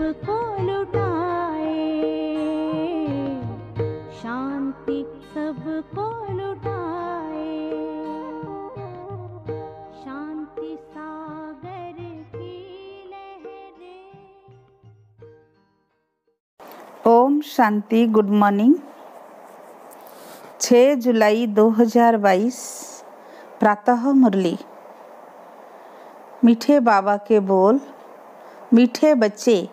सबको लुटाए, शांति सबको लुटाए, शांति सागर की लहरें। ओम शांति। Good morning. 6 जुलाई 2022 प्रातः मुरली। मीठे बाबा के बोल। मीठे बच्चे,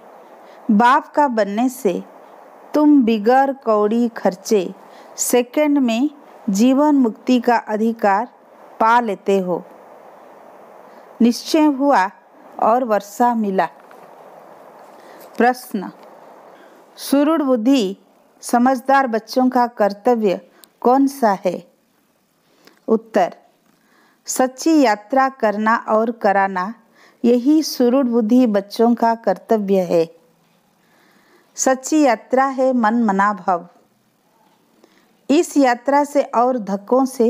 बाप का बनने से तुम बिगर कौड़ी खर्चे सेकंड में जीवन मुक्ति का अधिकार पा लेते हो। निश्चय हुआ और वर्षा मिला। प्रश्न, सुरूढ़ बुद्धि समझदार बच्चों का कर्तव्य कौन सा है? उत्तर, सच्ची यात्रा करना और कराना, यही सुरूढ़ बुद्धि बच्चों का कर्तव्य है। सच्ची यात्रा है मन मना भाव। इस यात्रा से और धक्कों से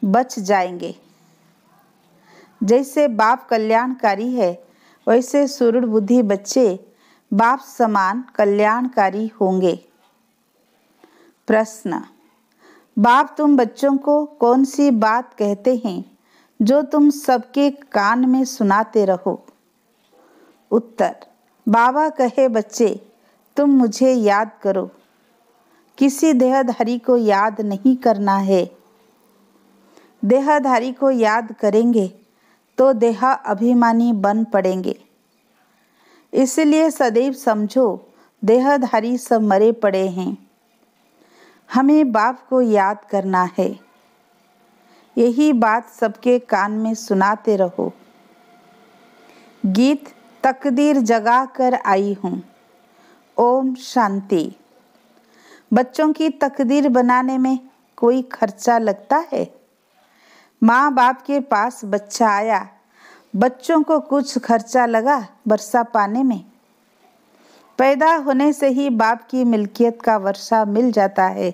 बच जाएंगे। जैसे बाप कल्याणकारी है, वैसे सुरूढ़ बुद्धि बच्चे बाप समान कल्याणकारी होंगे। प्रश्न, बाप तुम बच्चों को कौन सी बात कहते हैं जो तुम सबके कान में सुनाते रहो? उत्तर, बाबा कहे बच्चे तुम मुझे याद करो। किसी देहधारी को याद नहीं करना है। देहधारी को याद करेंगे तो देह अभिमानी बन पड़ेंगे। इसलिए सदैव समझो देहधारी सब मरे पड़े हैं। हमें बाप को याद करना है। यही बात सबके कान में सुनाते रहो। गीत तकदीर जगा कर आई हूँ। ओम शांति। बच्चों की तकदीर बनाने में कोई खर्चा लगता है? माँ बाप के पास बच्चा आया, बच्चों को कुछ खर्चा लगा वर्षा पाने में? पैदा होने से ही बाप की मिल्कियत का वर्षा मिल जाता है।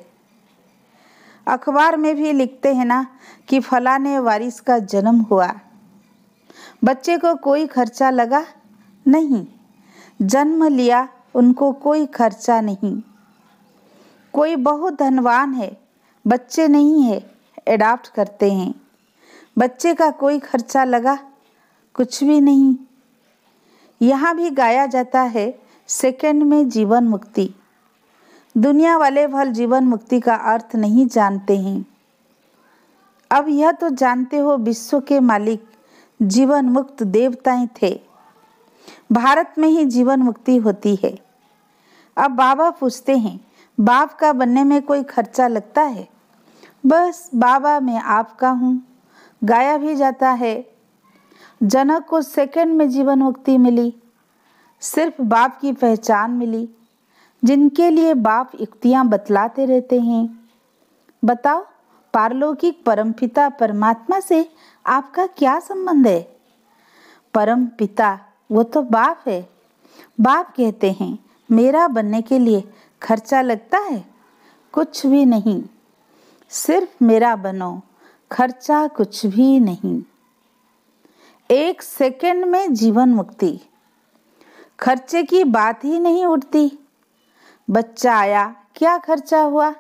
अखबार में भी लिखते हैं ना कि फलाने वारिस का जन्म हुआ। बच्चे को कोई खर्चा लगा नहीं। जन्म लिया, उनको कोई खर्चा नहीं। कोई बहुत धनवान है, बच्चे नहीं है, एडॉप्ट करते हैं। बच्चे का कोई खर्चा लगा? कुछ भी नहीं। यहाँ भी गाया जाता है सेकंड में जीवन मुक्ति। दुनिया वाले भल जीवन मुक्ति का अर्थ नहीं जानते हैं। अब यह तो जानते हो विश्व के मालिक जीवन मुक्त देवताएं थे। भारत में ही जीवन मुक्ति होती है। अब बाबा पूछते हैं, बाप का बनने में कोई खर्चा लगता है? बस बाबा मैं आपका हूँ गाया भी जाता है। जनक को सेकंड में जीवन मुक्ति मिली। सिर्फ बाप की पहचान मिली, जिनके लिए बाप युक्तियां बतलाते रहते हैं। बताओ, पारलौकिक परमपिता परमात्मा से आपका क्या संबंध है? परम पिता वो तो बाप है। बाप कहते हैं मेरा बनने के लिए खर्चा लगता है? कुछ भी नहीं। सिर्फ मेरा बनो, खर्चा कुछ भी नहीं। 1 सेकंड में जीवन मुक्ति, खर्चे की बात ही नहीं उठती। बच्चा आया, क्या खर्चा हुआ?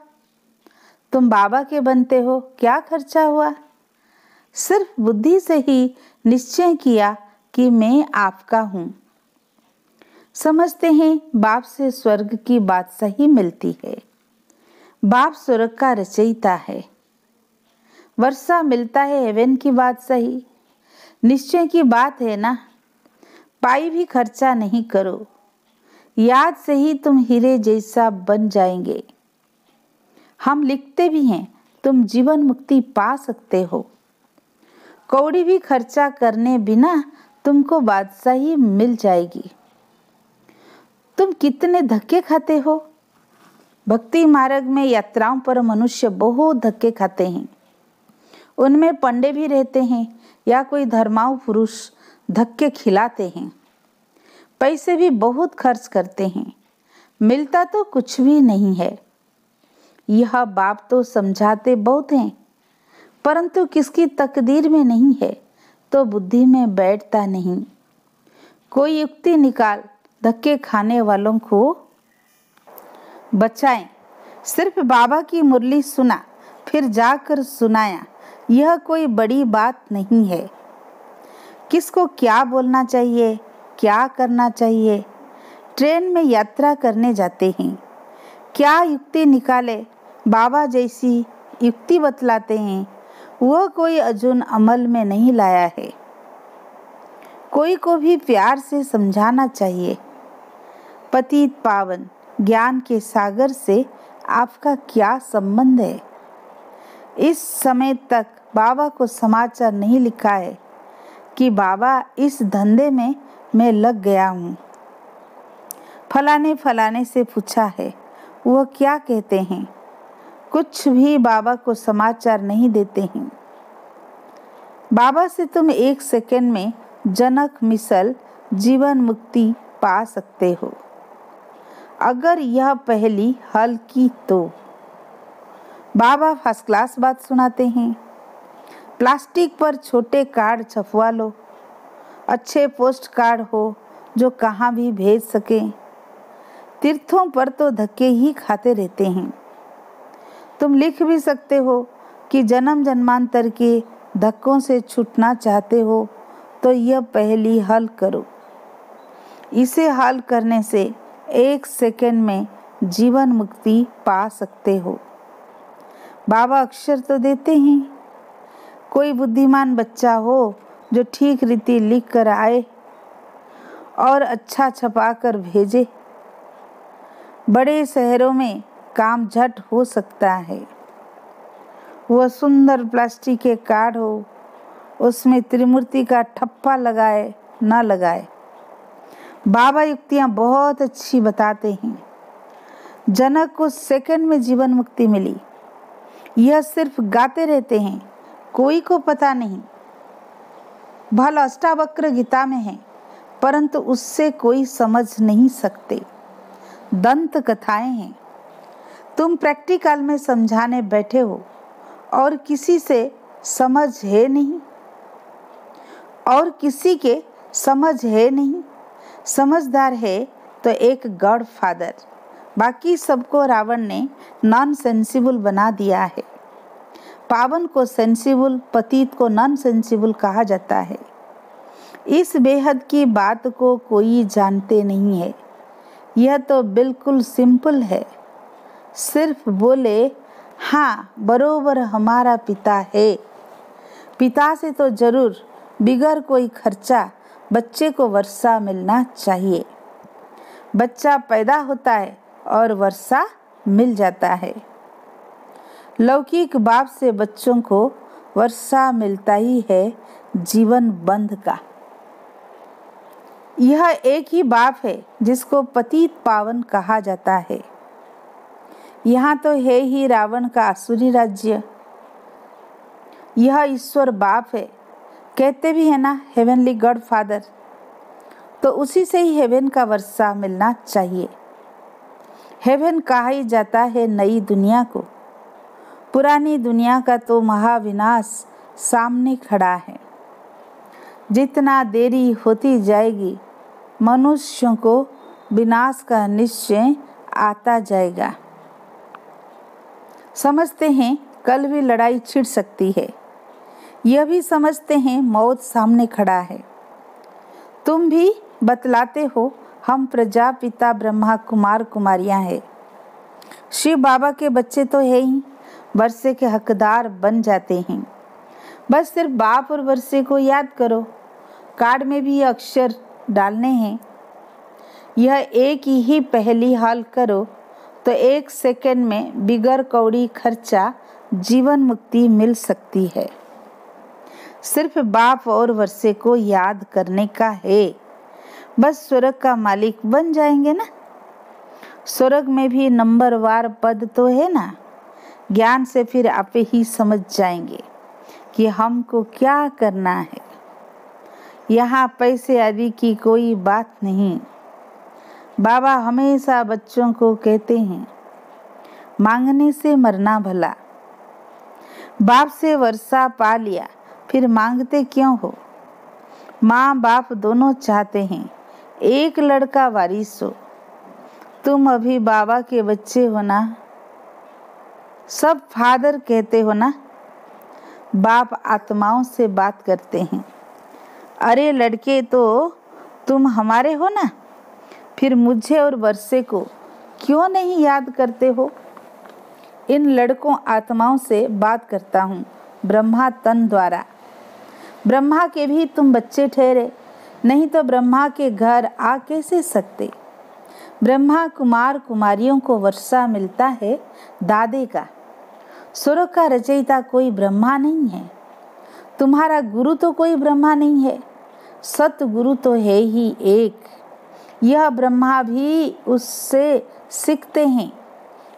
तुम बाबा के बनते हो, क्या खर्चा हुआ? सिर्फ बुद्धि से ही निश्चय किया कि मैं आपका हूँ। समझते हैं बाप से स्वर्ग की बात सही मिलती है। बाप स्वर्ग का रचयिता है। वर्षा मिलता है हेवन की बात सही। निश्चय की बात है ना। पाई भी खर्चा नहीं करो। याद से ही तुम हीरे जैसा बन जाएंगे। हम लिखते भी हैं तुम जीवन मुक्ति पा सकते हो। कौड़ी भी खर्चा करने बिना तुमको बादशाही मिल जाएगी। तुम कितने धक्के खाते हो? भक्ति मार्ग में यात्राओं पर मनुष्य बहुत धक्के खाते हैं। उनमें पंडे भी रहते हैं या कोई धर्माऊ पुरुष धक्के खिलाते हैं। पैसे भी बहुत खर्च करते हैं, मिलता तो कुछ भी नहीं है। यह बाप तो समझाते बहुत हैं, परंतु किसकी तकदीर में नहीं है तो बुद्धि में बैठता नहीं। कोई युक्ति निकाल धक्के खाने वालों को बचाएं। सिर्फ बाबा की मुरली सुना फिर जाकर सुनाया, यह कोई बड़ी बात नहीं है। किसको क्या बोलना चाहिए, क्या करना चाहिए। ट्रेन में यात्रा करने जाते हैं, क्या युक्ति निकाले, बाबा जैसी युक्ति बतलाते हैं, वह कोई अजून अमल में नहीं लाया है। कोई को भी प्यार से समझाना चाहिए। पतित पावन ज्ञान के सागर से आपका क्या संबंध है। इस समय तक बाबा को समाचार नहीं लिखा है कि बाबा इस धंधे में मैं लग गया हूँ। फलाने से पूछा है, वह क्या कहते हैं। कुछ भी बाबा को समाचार नहीं देते हैं। बाबा से तुम 1 सेकंड में जनक मिसल जीवन मुक्ति पा सकते हो, अगर यह पहली हल की तो। बाबा फर्स्ट क्लास बात सुनाते हैं। प्लास्टिक पर छोटे कार्ड छपवा लो, अच्छे पोस्ट कार्ड हो जो कहाँ भी भेज सके। तीर्थों पर तो धक्के ही खाते रहते हैं। तुम लिख भी सकते हो कि जन्म जन्मांतर के धक्कों से छूटना चाहते हो तो यह पहली हल करो। इसे हल करने से 1 सेकंड में जीवन मुक्ति पा सकते हो। बाबा अक्षर तो देते हैं। कोई बुद्धिमान बच्चा हो जो ठीक रीति लिख कर आए और अच्छा छपा कर भेजे। बड़े शहरों में काम झट हो सकता है। वह सुंदर प्लास्टिक के कार्ड हो, उसमें त्रिमूर्ति का ठप्पा लगाए ना लगाए। बाबा युक्तियाँ बहुत अच्छी बताते हैं। जनक को सेकंड में जीवन मुक्ति मिली। यह सिर्फ गाते रहते हैं, कोई को पता नहीं। भल अष्टावक्र गीता में है, परंतु उससे कोई समझ नहीं सकते। दंत कथाएं हैं। तुम प्रैक्टिकल में समझाने बैठे हो और किसी से समझ है नहीं, और किसी के समझ है नहीं। समझदार है तो एक गॉड फादर, बाकी सबको रावण ने नॉन सेंसिबल बना दिया है। पावन को सेंसिबल, पतित को नॉन सेंसिबल कहा जाता है। इस बेहद की बात को कोई जानते नहीं है। यह तो बिल्कुल सिंपल है। सिर्फ बोले हाँ बरोबर हमारा पिता है। पिता से तो जरूर बिगर कोई खर्चा बच्चे को वर्षा मिलना चाहिए। बच्चा पैदा होता है और वर्षा मिल जाता है। लौकिक बाप से बच्चों को वर्षा मिलता ही है जीवन बंध का। यह एक ही बाप है जिसको पतित पावन कहा जाता है। यहाँ तो है ही रावण का आसुरी राज्य। यह ईश्वर बाप है, कहते भी है ना हेवनली गॉड फादर, तो उसी से ही हेवन का वर्षा मिलना चाहिए। हेवन कहा ही जाता है नई दुनिया को। पुरानी दुनिया का तो महाविनाश सामने खड़ा है। जितना देरी होती जाएगी मनुष्यों को विनाश का निश्चय आता जाएगा। समझते हैं कल भी लड़ाई छिड़ सकती है। यह भी समझते हैं मौत सामने खड़ा है। तुम भी बतलाते हो हम प्रजापिता ब्रह्मा कुमार कुमारियां हैं। शिव बाबा के बच्चे तो है ही, वर्षे के हकदार बन जाते हैं। बस सिर्फ बाप और वर्षे को याद करो। कार्ड में भी अक्षर डालने हैं। यह एक ही पहली हल करो तो 1 सेकंड में बिगर कौड़ी खर्चा जीवन मुक्ति मिल सकती है। सिर्फ बाप और वर्षे को याद करने का है। बस स्वर्ग का मालिक बन जाएंगे ना। स्वर्ग में भी नंबरवार पद तो है ना। ज्ञान से फिर आप ही समझ जाएंगे कि हमको क्या करना है। यहाँ पैसे आदि की कोई बात नहीं। बाबा हमेशा बच्चों को कहते हैं मांगने से मरना भला। बाप से वर्षा पा लिया फिर मांगते क्यों हो। माँ बाप दोनों चाहते हैं एक लड़का वारिस हो। तुम अभी बाबा के बच्चे हो ना, सब फादर कहते हो ना। बाप आत्माओं से बात करते हैं। अरे लड़के, तो तुम हमारे हो ना, फिर मुझे और वर्षे को क्यों नहीं याद करते हो? इन लड़कों आत्माओं से बात करता हूँ ब्रह्मा तन द्वारा। ब्रह्मा के भी तुम बच्चे ठहरे, नहीं तो ब्रह्मा के घर आ कैसे सकते? ब्रह्मा कुमार कुमारियों को वर्षा मिलता है दादे का। स्वर्ग का रचयिता कोई ब्रह्मा नहीं है। तुम्हारा गुरु तो कोई ब्रह्मा नहीं है, सतगुरु तो है ही एक। यह ब्रह्मा भी उससे सीखते हैं।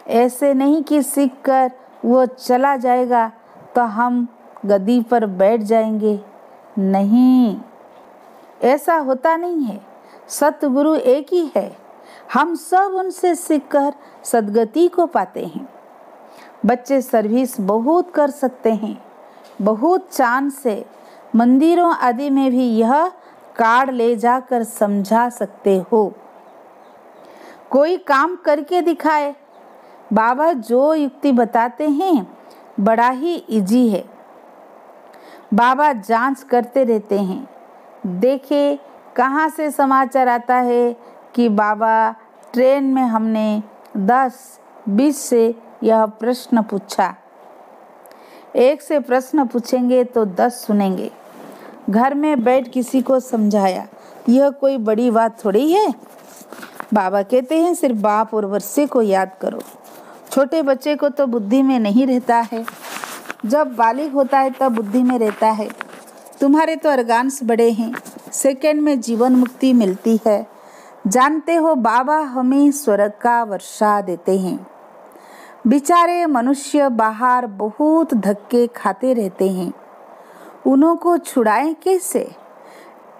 ऐसे नहीं कि सीख कर वो चला जाएगा तो हम गद्दी पर बैठ जाएंगे। नहीं, ऐसा होता नहीं है। सतगुरु एक ही है। हम सब उनसे सीखकर सद्गति को पाते हैं। बच्चे सर्विस बहुत कर सकते हैं, बहुत चांद से। मंदिरों आदि में भी यह कार्ड ले जाकर समझा सकते हो। कोई काम करके दिखाए। बाबा जो युक्ति बताते हैं बड़ा ही इजी है। बाबा जांच करते रहते हैं। देखे कहाँ से समाचार आता है कि बाबा ट्रेन में हमने 10-20 से यह प्रश्न पूछा। एक से प्रश्न पूछेंगे तो 10 सुनेंगे। घर में बैठ किसी को समझाया, यह कोई बड़ी बात थोड़ी है। बाबा कहते हैं सिर्फ बाप और वर्षे को याद करो। छोटे बच्चे को तो बुद्धि में नहीं रहता है, जब बालिग होता है तब बुद्धि में रहता है। तुम्हारे तो अर्गान्स बड़े हैं, सेकंड में जीवन मुक्ति मिलती है। जानते हो बाबा हमें स्वर्ग का वर्षा देते हैं। बेचारे मनुष्य बाहर बहुत धक्के खाते रहते हैं, उन्हों को छुड़ाएं कैसे?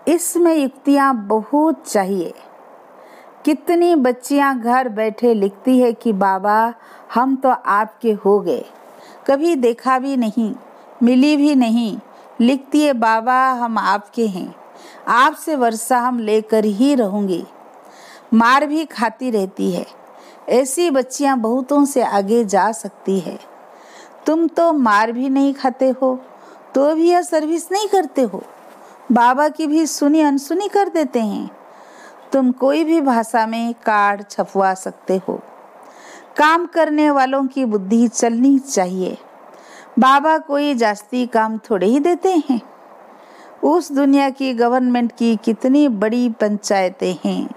इसमें युक्तियाँ बहुत चाहिए। कितनी बच्चियां घर बैठे लिखती है कि बाबा हम तो आपके हो गए, कभी देखा भी नहीं, मिली भी नहीं। लिखती है बाबा हम आपके हैं, आपसे वर्षा हम लेकर ही रहूँगी। मार भी खाती रहती है। ऐसी बच्चियां बहुतों से आगे जा सकती है। तुम तो मार भी नहीं खाते हो तो भी यह सर्विस नहीं करते हो। बाबा की भी सुनी अनसुनी कर देते हैं। तुम कोई भी भाषा में कार्ड छपवा सकते हो। काम करने वालों की बुद्धि चलनी चाहिए। बाबा कोई जास्ती काम थोड़े ही देते हैं। उस दुनिया की गवर्नमेंट की कितनी बड़ी पंचायतें हैं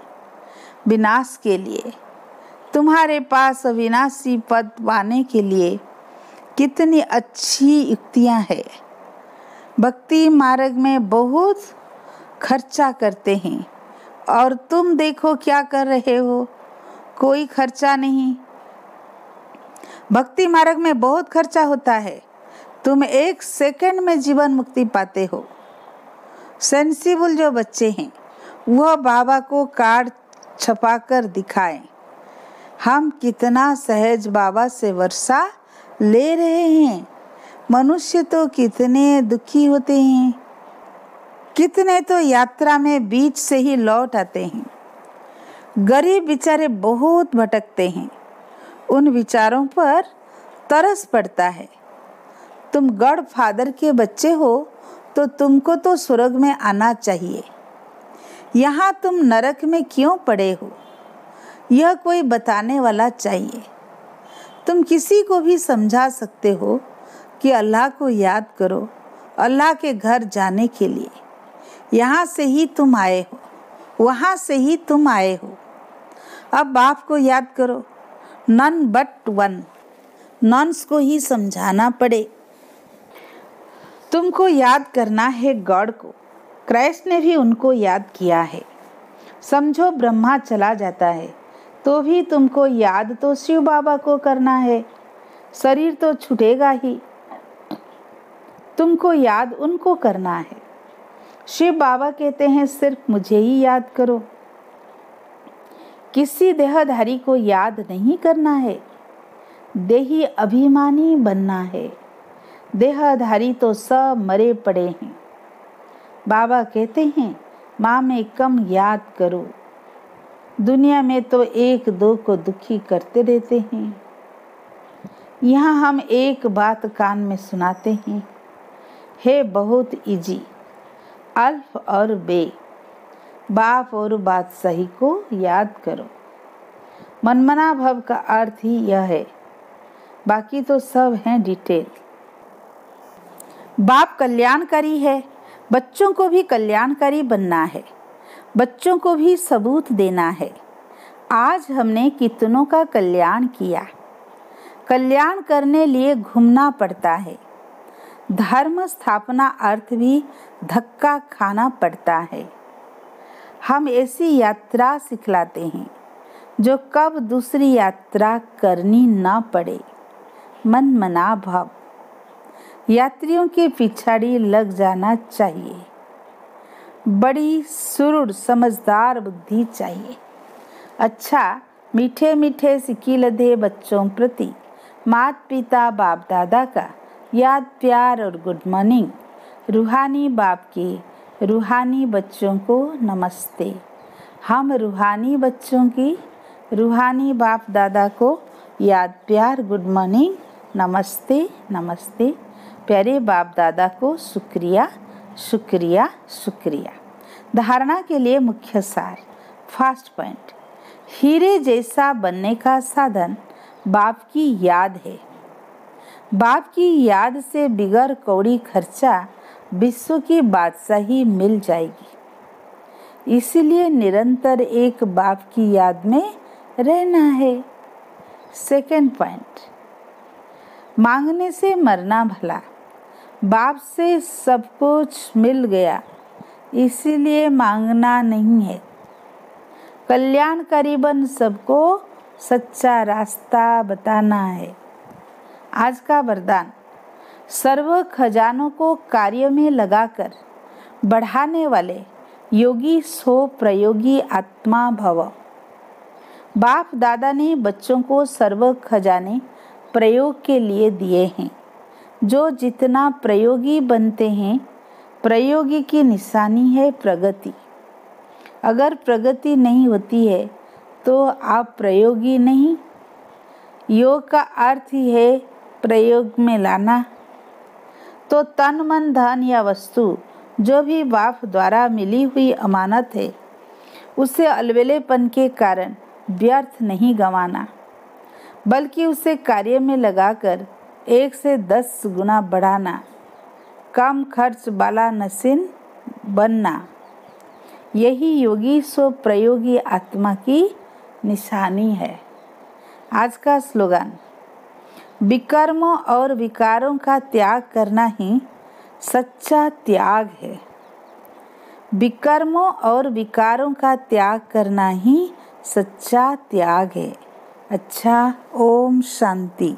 विनाश के लिए। तुम्हारे पास अविनाशी पद पाने के लिए कितनी अच्छी युक्तियां हैं। भक्ति मार्ग में बहुत खर्चा करते हैं और तुम देखो क्या कर रहे हो, कोई खर्चा नहीं। भक्ति मार्ग में बहुत खर्चा होता है, तुम 1 सेकंड में जीवन मुक्ति पाते हो। सेंसिबल जो बच्चे हैं वह बाबा को कार्ड छपाकर दिखाएं। हम कितना सहज बाबा से वर्षा ले रहे हैं। मनुष्य तो कितने दुखी होते हैं, कितने तो यात्रा में बीच से ही लौट आते हैं। गरीब बेचारे बहुत भटकते हैं, उन विचारों पर तरस पड़ता है। तुम गॉड फादर के बच्चे हो तो तुमको तो स्वर्ग में आना चाहिए। यहाँ तुम नरक में क्यों पड़े हो, यह कोई बताने वाला चाहिए। तुम किसी को भी समझा सकते हो कि अल्लाह को याद करो, अल्लाह के घर जाने के लिए। यहाँ से ही तुम आए हो, वहाँ से ही तुम आए हो। अब बाप को याद करो। नन बट वन, नॉन्स को ही समझाना पड़े। तुमको याद करना है गॉड को। क्राइस्ट ने भी उनको याद किया है। समझो ब्रह्मा चला जाता है तो भी तुमको याद तो शिव बाबा को करना है। शरीर तो छूटेगा ही, तुमको याद उनको करना है। शिव बाबा कहते हैं सिर्फ मुझे ही याद करो। किसी देहधारी को याद नहीं करना है, देही अभिमानी बनना है। देहधारी तो सब मरे पड़े हैं। बाबा कहते हैं माँ में कम याद करो, दुनिया में तो एक दो को दुखी करते रहते हैं। यहाँ हम एक बात कान में सुनाते हैं, है बहुत इजी, अल्फ और बे, बाप और बादशाही को याद करो। मनमना भव का अर्थ ही यह है, बाकी तो सब हैं डिटेल। बाप कल्याणकारी है, बच्चों को भी कल्याणकारी बनना है, बच्चों को भी सबूत देना है। आज हमने कितनों का कल्याण किया। कल्याण करने लिए घूमना पड़ता है। धर्म स्थापना अर्थ भी धक्का खाना पड़ता है। हम ऐसी यात्रा सिखलाते हैं जो कब दूसरी यात्रा करनी ना पड़े। मनमना भाव, यात्रियों के पिछाड़ी लग जाना चाहिए। बड़ी सुरुड़ समझदार बुद्धि चाहिए। अच्छा, मीठे मीठे सिक्की लदे बच्चों प्रति माता पिता बाप दादा का याद प्यार और गुड मॉर्निंग। रूहानी बाप के रूहानी बच्चों को नमस्ते। हम रूहानी बच्चों की रूहानी बाप दादा को याद प्यार गुड मॉर्निंग नमस्ते नमस्ते। प्यारे बाप दादा को शुक्रिया शुक्रिया शुक्रिया। धारणा के लिए मुख्य सार। फर्स्ट पॉइंट, हीरे जैसा बनने का साधन बाप की याद है। बाप की याद से बिगर कौड़ी खर्चा विश्व की बादशाही मिल जाएगी। इसीलिए निरंतर एक बाप की याद में रहना है। सेकंड पॉइंट, मांगने से मरना भला। बाप से सब कुछ मिल गया, इसीलिए मांगना नहीं है। कल्याणकारी बन सबको सच्चा रास्ता बताना है। आज का वरदान, सर्व खजानों को कार्य में लगाकर बढ़ाने वाले योगी सो प्रयोगी आत्मा भव। बाप दादा ने बच्चों को सर्व खजाने प्रयोग के लिए दिए हैं। जो जितना प्रयोगी बनते हैं, प्रयोगी की निशानी है प्रगति। अगर प्रगति नहीं होती है तो आप प्रयोगी नहीं। योग का अर्थ ही है प्रयोग में लाना। तो तन मन धन या वस्तु जो भी बाप द्वारा मिली हुई अमानत है, उसे अलवेलेपन के कारण व्यर्थ नहीं गंवाना, बल्कि उसे कार्य में लगाकर 1 से 10 गुना बढ़ाना। कम खर्च वाला नसीन बनना, यही योगी सो प्रयोगी आत्मा की निशानी है। आज का स्लोगन, विकर्मों और विकारों का त्याग करना ही सच्चा त्याग है। विकर्मों और विकारों का त्याग करना ही सच्चा त्याग है। अच्छा, ओम शांति।